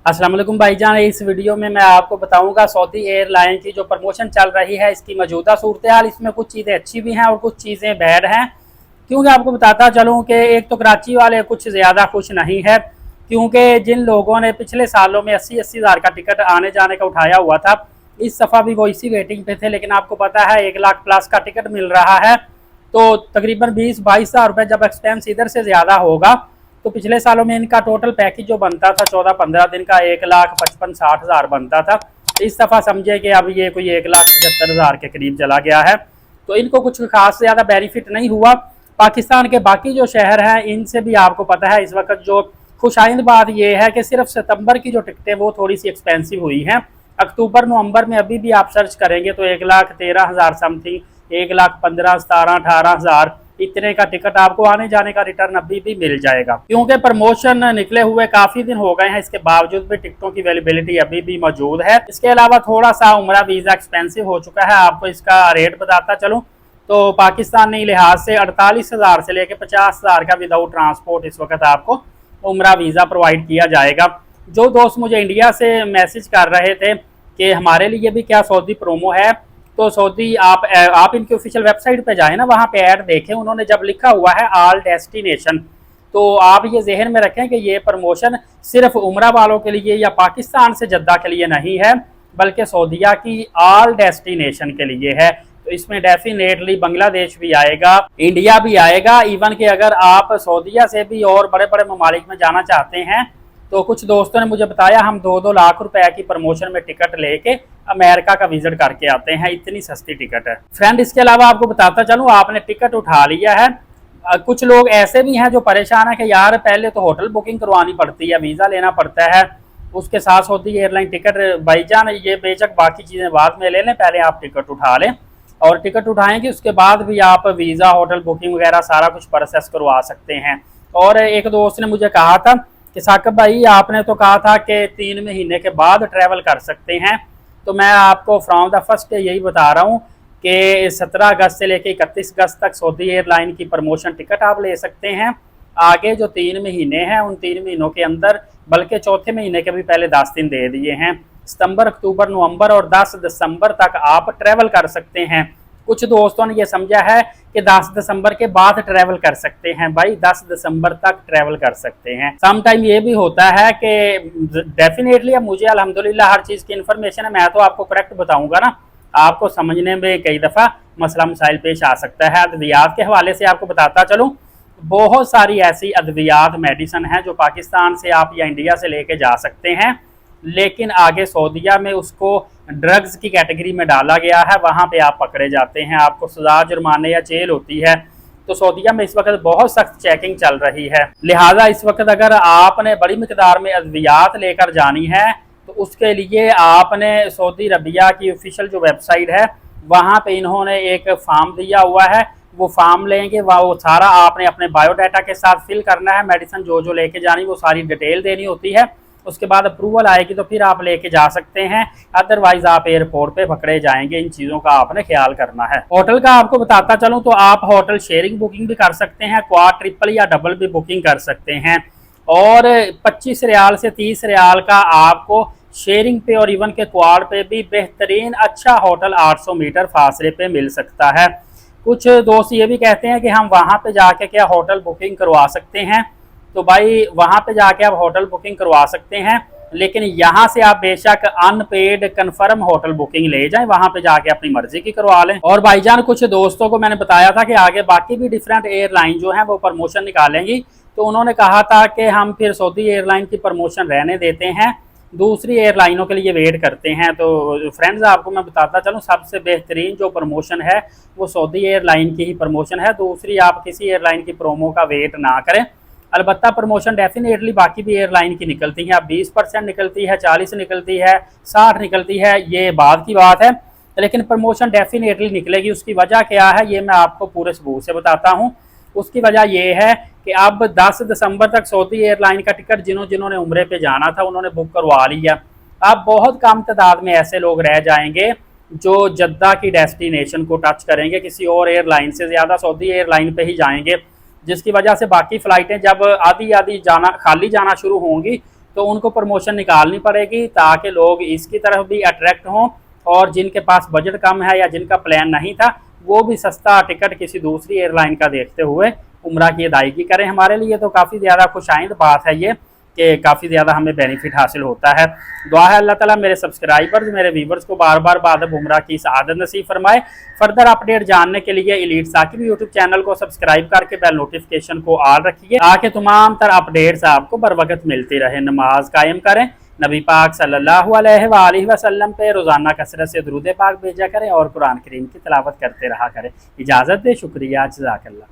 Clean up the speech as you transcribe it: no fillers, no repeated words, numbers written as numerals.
अस्सलाम वालेकुम भाईजान। इस वीडियो में मैं आपको बताऊंगा सऊदी एयरलाइन की जो प्रमोशन चल रही है इसकी मौजूदा सूरत हाल। इसमें कुछ चीज़ें अच्छी भी हैं और कुछ चीज़ें बैड हैं। क्योंकि आपको बताता चलूं कि एक तो कराची वाले कुछ ज़्यादा खुश नहीं है, क्योंकि जिन लोगों ने पिछले सालों में 80-80 हज़ार का टिकट आने जाने का उठाया हुआ था, इस दफ़ा भी वो इसी वेटिंग पे थे। लेकिन आपको पता है 1 लाख प्लस का टिकट मिल रहा है, तो तकरीबन 20-22 हज़ार रुपये जब एक्सपेंस इधर से ज़्यादा होगा तो पिछले सालों में इनका टोटल पैकेज जो बनता था 14-15 दिन का 1,55,60 हज़ार बनता था। इस दफ़ा समझे कि अब ये कोई 1,75,000 हज़ार के करीब चला गया है, तो इनको कुछ खास ज़्यादा बेनिफिट नहीं हुआ। पाकिस्तान के बाकी जो शहर हैं इनसे भी आपको पता है इस वक्त जो खुशाइंद बात यह है कि सिर्फ सितंबर की जो टिकटें वो थोड़ी सी एक्सपेंसिव हुई हैं। अक्टूबर नवंबर में अभी भी आप सर्च करेंगे तो 1,13,000 समथिंग, 1,15,000, 17,000, 18,000 इतने का टिकट आपको आने जाने का रिटर्न अभी भी मिल जाएगा। क्योंकि प्रमोशन निकले हुए काफ़ी दिन हो गए हैं, इसके बावजूद भी टिकटों की अवेलेबिलिटी अभी भी मौजूद है। इसके अलावा थोड़ा सा उम्रा वीज़ा एक्सपेंसिव हो चुका है। आपको इसका रेट बताता चलूँ तो पाकिस्तानी लिहाज से 48,000 से लेकर 50,000 का विदाउट ट्रांसपोर्ट इस वक्त आपको उम्रा वीज़ा प्रोवाइड किया जाएगा। जो दोस्त मुझे इंडिया से मैसेज कर रहे थे कि हमारे लिए भी क्या सऊदी प्रोमो है, तो सऊदी आप इनकी ऑफिशियल वेबसाइट पे जाएं ना, वहाँ पे ऐड देखें, उन्होंने जब लिखा हुआ है ऑल डेस्टिनेशन, तो आप ये जहन में रखें कि ये प्रमोशन सिर्फ उम्रा वालों के लिए या पाकिस्तान से जद्दा के लिए नहीं है, बल्कि सऊदीया की ऑल डेस्टिनेशन के लिए है। तो इसमें डेफिनेटली बांग्लादेश भी आएगा, इंडिया भी आएगा। इवन कि अगर आप सऊदीया से भी और बड़े बड़े ममालिक में जाना चाहते हैं तो कुछ दोस्तों ने मुझे बताया हम 2-2 लाख रुपए की प्रमोशन में टिकट लेके अमेरिका का विजिट करके आते हैं, इतनी सस्ती टिकट है फ्रेंड। इसके अलावा आपको बताता चलूँ, आपने टिकट उठा लिया है, कुछ लोग ऐसे भी हैं जो परेशान है कि यार पहले तो होटल बुकिंग करवानी पड़ती है, वीज़ा लेना पड़ता है, उसके साथ सऊदी एयरलाइन टिकट। भाईजान ये बेशक बाकी चीज़ें बाद में ले लें, पहले आप टिकट उठा लें, और टिकट उठाएंगे उसके बाद भी आप वीज़ा होटल बुकिंग वगैरह सारा कुछ प्रोसेस करवा सकते हैं। और एक दोस्त ने मुझे कहा था कि साकिब भाई आपने तो कहा था कि 3 महीने के बाद ट्रैवल कर सकते हैं, तो मैं आपको फ्रॉम द फर्स्ट यही बता रहा हूँ कि 17 अगस्त से लेकर 31 अगस्त तक सऊदी एयरलाइन की प्रमोशन टिकट आप ले सकते हैं। आगे जो 3 महीने हैं उन 3 महीनों के अंदर, बल्कि चौथे महीने के भी पहले 10 दिन दे दिए हैं, सितंबर, अक्टूबर, नवंबर और 10 दिसंबर तक आप ट्रैवल कर सकते हैं। कुछ दोस्तों ने ये समझा है कि 10 दिसंबर के बाद ट्रैवल कर सकते हैं। भाई 10 दिसंबर तक ट्रैवल कर सकते हैं। सम टाइम ये भी होता है कि डेफिनेटली अब मुझे अल्हम्दुलिल्लाह हर चीज़ की इन्फॉर्मेशन है, मैं तो आपको करेक्ट बताऊंगा ना, आपको समझने में कई दफ़ा मसला मसाइल पेश आ सकता है। अद्वियात के हवाले से आपको बताता चलूँ, बहुत सारी ऐसी अद्वियात मेडिसन हैं जो पाकिस्तान से आप या इंडिया से लेके जा सकते हैं, लेकिन आगे सऊदीया में उसको ड्रग्स की कैटेगरी में डाला गया है, वहाँ पे आप पकड़े जाते हैं, आपको सजा, जुर्माने या जेल होती है। तो सऊदीया में इस वक्त बहुत सख्त चेकिंग चल रही है, लिहाजा इस वक्त अगर आपने बड़ी मिकदार में अद्वियात लेकर जानी है तो उसके लिए आपने सऊदी अरबिया की ऑफिशियल जो वेबसाइट है वहाँ पे इन्होंने एक फार्म दिया हुआ है, वो फार्म लेंगे, वो सारा आपने अपने बायोडाटा के साथ फिल करना है, मेडिसिन जो जो लेके जानी वो सारी डिटेल देनी होती है, उसके बाद अप्रूवल आएगी तो फिर आप लेके जा सकते हैं, अदरवाइज आप एयरपोर्ट पे पकड़े जाएंगे। इन चीज़ों का आपने ख्याल करना है। होटल का आपको बताता चलूँ तो आप होटल शेयरिंग बुकिंग भी कर सकते हैं, क्वाड, ट्रिपल या डबल भी बुकिंग कर सकते हैं, और 25 रियाल से 30 रियाल का आपको शेयरिंग पे और इवन के क्वाड पे भी बेहतरीन अच्छा होटल 800 मीटर फासले पे मिल सकता है। कुछ दोस्त ये भी कहते हैं कि हम वहाँ पे जाके क्या होटल बुकिंग करवा सकते हैं, तो भाई वहाँ पे जाके आप होटल बुकिंग करवा सकते हैं, लेकिन यहाँ से आप बेशक अनपेड कंफर्म होटल बुकिंग ले जाएं, वहाँ पे जाके अपनी मर्जी की करवा लें। और भाईजान कुछ दोस्तों को मैंने बताया था कि आगे बाकी भी डिफरेंट एयरलाइन जो हैं वो प्रमोशन निकालेंगी, तो उन्होंने कहा था कि हम फिर सऊदी एयरलाइन की प्रमोशन रहने देते हैं, दूसरी एयरलाइनों के लिए वेट करते हैं। तो फ्रेंड्स आपको मैं बताता चलूँ, सबसे बेहतरीन जो प्रमोशन है वो सऊदी एयरलाइन की ही प्रमोशन है, दूसरी आप किसी एयरलाइन की प्रोमो का वेट ना करें। अलबत्ता प्रमोशन डेफिनेटली बाकी भी एयरलाइन की निकलती है, अब 20% निकलती है, 40 निकलती है, 60 निकलती है, ये बाद की बात है, लेकिन प्रमोशन डेफिनेटली निकलेगी। उसकी वजह क्या है ये मैं आपको पूरे सबूत से बताता हूँ। उसकी वजह ये है कि अब 10 दिसंबर तक सऊदी एयरलाइन का टिकट जिन्होंने उम्रे पे जाना था उन्होंने बुक करवा लिया। अब बहुत कम तादाद में ऐसे लोग रह जाएंगे जो जद्दा की डेस्टिनेशन को टच करेंगे, किसी और एयरलाइन से ज़्यादा सऊदी एयरलाइन पे ही जाएंगे, जिसकी वजह से बाकी फ़्लाइटें जब आधी आधी जाना खाली जाना शुरू होंगी तो उनको प्रमोशन निकालनी पड़ेगी ताकि लोग इसकी तरफ भी अट्रैक्ट हों, और जिनके पास बजट कम है या जिनका प्लान नहीं था वो भी सस्ता टिकट किसी दूसरी एयरलाइन का देखते हुए उम्रा की अदायगी करें। हमारे लिए तो काफ़ी ज़्यादा खुशाइंद बात है ये कि काफ़ी ज़्यादा हमें बेनिफिट हासिल होता है। दुआ है अल्लाह ताला मेरे सब्सक्राइबर्स, मेरे व्यूवर्स को बार बार बाद उम्रा की सआदत नसीब फरमाए। फर्दर अपडेट जानने के लिए एलीट साकिब यूट्यूब चैनल को सब्सक्राइब करके बेल नोटिफिकेशन को ऑल रखिए ताकि तमाम तर अपडेट्स आपको बर वक्त मिलती रहे। नमाज कायम करें, नबी पाक सल्लल्लाहु अलैहि वसल्लम पे रोज़ाना कसरत से दुरूद पाक भेजा करें और कुरान करीम की तिलावत करते रहा करें। इजाज़त दे, शुक्रिया, जज़ाकल्लाह।